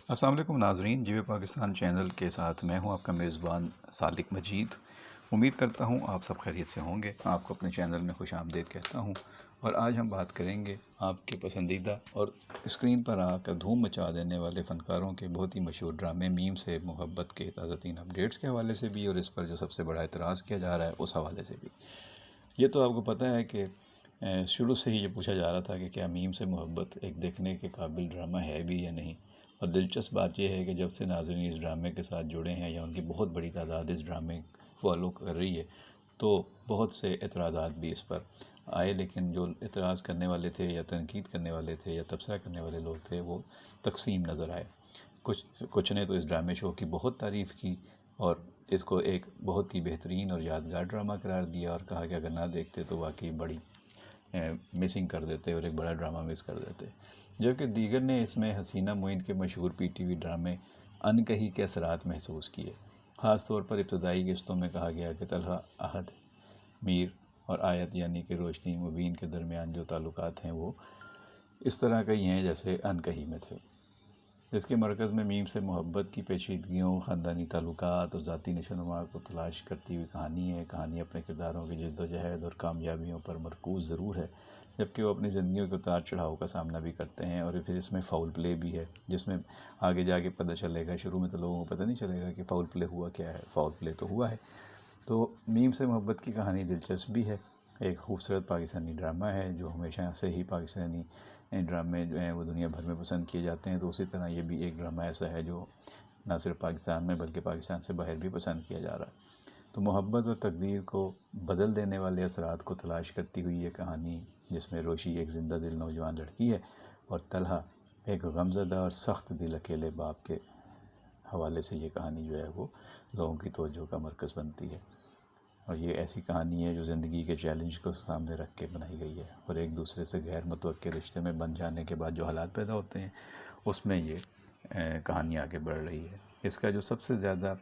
السلام علیکم ناظرین، جی پاکستان چینل کے ساتھ میں ہوں آپ کا میزبان سالک مجید۔ امید کرتا ہوں آپ سب خیریت سے ہوں گے۔ آپ کو اپنے چینل میں خوش آمدید کہتا ہوں، اور آج ہم بات کریں گے آپ کے پسندیدہ اور اسکرین پر آ کر دھوم مچا دینے والے فنکاروں کے بہت ہی مشہور ڈرامے میم سے محبت کے تازہ ترین اپڈیٹس کے حوالے سے بھی، اور اس پر جو سب سے بڑا اعتراض کیا جا رہا ہے اس حوالے سے بھی۔ یہ تو آپ کو پتہ ہے کہ شروع سے ہی یہ پوچھا جا رہا تھا کہ کیا میم سے محبت ایک دیکھنے کے قابل ڈرامہ ہے بھی یا نہیں۔ اور دلچسپ بات یہ ہے کہ جب سے ناظرین اس ڈرامے کے ساتھ جڑے ہیں یا ان کی بہت بڑی تعداد اس ڈرامے فالو کر رہی ہے، تو بہت سے اعتراضات بھی اس پر آئے، لیکن جو اعتراض کرنے والے تھے یا تنقید کرنے والے تھے یا تبصرہ کرنے والے لوگ تھے وہ تقسیم نظر آئے۔ کچھ نے تو اس ڈرامے شو کی بہت تعریف کی اور اس کو ایک بہت ہی بہترین اور یادگار ڈرامہ قرار دیا، اور کہا کہ اگر نہ دیکھتے تو واقعی بڑی مسنگ کر دیتے اور ایک بڑا ڈرامہ مس کر دیتے۔ جبکہ دیگر نے اس میں حسینہ معین کے مشہور پی ٹی وی ڈرامے ان کہی کے اثرات محسوس کیے۔ خاص طور پر ابتدائی قسطوں میں کہا گیا کہ طلحہ، احد، میر اور آیت یعنی کہ روشنی مبین کے درمیان جو تعلقات ہیں وہ اس طرح کے ہی ہیں جیسے ان کہی میں تھے۔ اس کے مرکز میں میم سے محبت کی پیچیدگیوں، خاندانی تعلقات اور ذاتی نشو و نما کو تلاش کرتی ہوئی کہانی ہے۔ کہانی اپنے کرداروں کی جد و جہد اور کامیابیوں پر مرکوز ضرور ہے، جبکہ وہ اپنی زندگیوں کے اتار چڑھاؤ کا سامنا بھی کرتے ہیں، اور پھر اس میں فاؤل پلے بھی ہے جس میں آگے جا کے پتہ چلے گا۔ شروع میں تو لوگوں کو پتہ نہیں چلے گا کہ فاؤل پلے ہوا کیا ہے، فاؤل پلے تو ہوا ہے۔ تو میم سے محبت کی کہانی دلچسپ بھی ہے، ایک خوبصورت پاکستانی ڈرامہ ہے جو ہمیشہ سے ہی پاکستانی ڈرامے جو ہیں وہ دنیا بھر میں پسند کیے جاتے ہیں، تو اسی طرح یہ بھی ایک ڈرامہ ایسا ہے جو نہ صرف پاکستان میں بلکہ پاکستان سے باہر بھی پسند کیا جا رہا ہے۔ تو محبت اور تقدیر کو بدل دینے والے اثرات کو تلاش کرتی ہوئی یہ کہانی، جس میں روشی ایک زندہ دل نوجوان لڑکی ہے اور طلحہ ایک غمزدہ اور سخت دل اکیلے باپ کے حوالے سے یہ کہانی جو ہے وہ لوگوں کی توجہ کا مرکز بنتی ہے۔ اور یہ ایسی کہانی ہے جو زندگی کے چیلنج کو سامنے رکھ کے بنائی گئی ہے، اور ایک دوسرے سے غیر متوقع رشتے میں بن جانے کے بعد جو حالات پیدا ہوتے ہیں اس میں یہ کہانی آگے بڑھ رہی ہے۔ اس کا جو سب سے زیادہ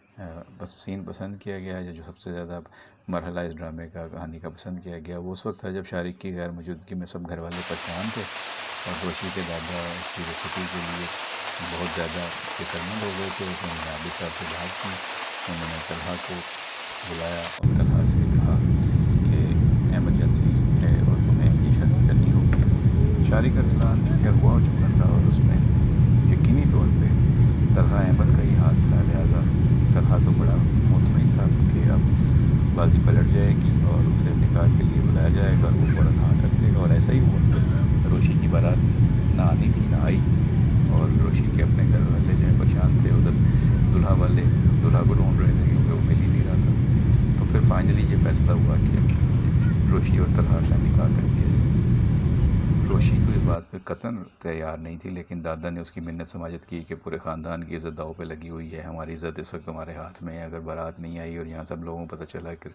سین پسند کیا گیا ہے، جو سب سے زیادہ مرحلہ اس ڈرامے کا کہانی کا پسند کیا گیا، وہ اس وقت تھا جب شارق کی غیر موجودگی میں سب گھر والے پریشان تھے، اور روشی کے دادا اس کی ریسیپی کے لیے بہت زیادہ فکر مند ہو گئے تھے۔ انہوں نے عابد صاحب سے بات کی، انہوں نے طلحہ کو بلایا اور طلحہ سے کہا کہ ایمرجنسی ہے اور تمہیں یہ شادی کرنی ہوگی۔ شارق ارسلان چونکہ اغوا ہو چکا تھا اور اس میں یقینی طور پہ طلحہ احمد کا ہی ہاتھ تھا، لہٰذا طلحہ تو بڑا مطمئن تھا کہ اب بازی پلٹ جائے گی اور اسے نکاح کے لیے بلایا جائے گا اور وہ فوراً ہاں کر دے گا، اور ایسا ہی ہوا۔ روشی کی بارات نہ آنی تھی نہ آئی، اور روشی کے اپنے گھر والے جو ہیں پریشان تھے، ادھر دلہا والے دلہا کو ڈھونڈ رہے تھے کیونکہ وہ مل ہی نہیں رہا تھا۔ تو پھر فائنلی یہ فیصلہ ہوا کہ روشی اور طلحہ کا نکاح کر دیا جائے۔ روشی تو اس بات پہ قطعاً تیار نہیں تھی، لیکن دادا نے اس کی منت سماجت کی کہ پورے خاندان کی عزت داؤ پہ لگی ہوئی ہے، ہماری عزت اس وقت ہمارے ہاتھ میں ہے، اگر بارات نہیں آئی اور یہاں سب لوگوں کو پتہ چلا کہ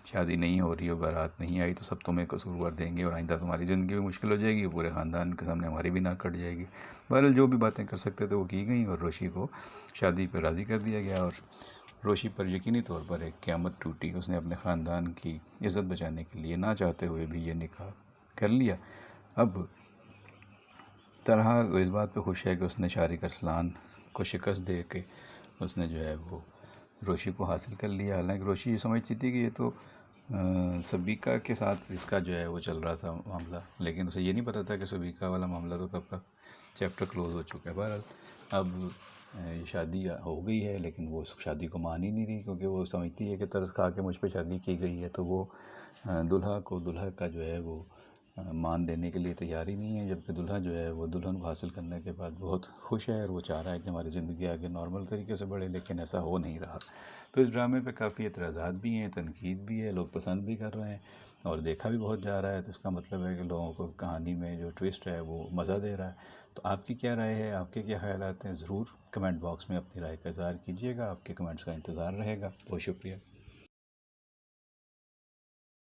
شادی نہیں ہو رہی اور بارات نہیں آئی تو سب تمہیں قصوروار دیں گے، اور آئندہ تمہاری زندگی بھی مشکل ہو جائے گی، پورے خاندان کے سامنے ہماری بھی ناک کٹ جائے گی۔ بہرحال جو بھی باتیں کر سکتے تھے وہ کی گئیں، اور روشی کو شادی پہ راضی کر دیا گیا، اور روشی پر یقینی طور پر ایک قیامت ٹوٹی۔ اس نے اپنے خاندان کی عزت بچانے کے لیے نہ چاہتے ہوئے بھی یہ نکاح کر لیا۔ اب طلحہ اس بات پہ خوش ہے کہ اس نے شارق ارسلان کو شکست دے کے اس نے جو ہے وہ روشی کو حاصل کر لیا، حالانکہ روشی یہ سمجھتی تھی کہ یہ تو سبیکا کے ساتھ اس کا جو ہے وہ چل رہا تھا معاملہ، لیکن اسے یہ نہیں پتہ تھا کہ سبیکا والا معاملہ تو کب کا چیپٹر کلوز ہو چکا ہے۔ بہرحال اب یہ شادی ہو گئی ہے، لیکن وہ اس شادی کو مان ہی نہیں رہی، کیونکہ وہ سمجھتی ہے کہ طرز کھا کے مجھ پہ شادی کی گئی ہے، تو وہ دلہا کا جو ہے وہ مان دینے کے لیے تیار ہی نہیں ہے، جبکہ دلہا جو ہے وہ دلہن کو حاصل کرنے کے بعد بہت خوش ہے، اور وہ چاہ رہا ہے کہ ہماری زندگی آگے نارمل طریقے سے بڑھے، لیکن ایسا ہو نہیں رہا۔ تو اس ڈرامے پہ کافی اعتراضات بھی ہیں، تنقید بھی ہے، لوگ پسند بھی کر رہے ہیں اور دیکھا بھی بہت جا رہا ہے، تو اس کا مطلب ہے کہ لوگوں کو کہانی میں جو ٹویسٹ ہے وہ مزہ دے رہا ہے۔ تو آپ کی کیا رائے ہے، آپ کے کیا خیالات ہیں، ضرور کمنٹ باکس میں اپنی رائے کا اظہار کیجیے گا، آپ کے کمنٹس کا انتظار رہے گا۔ بہت شکریہ۔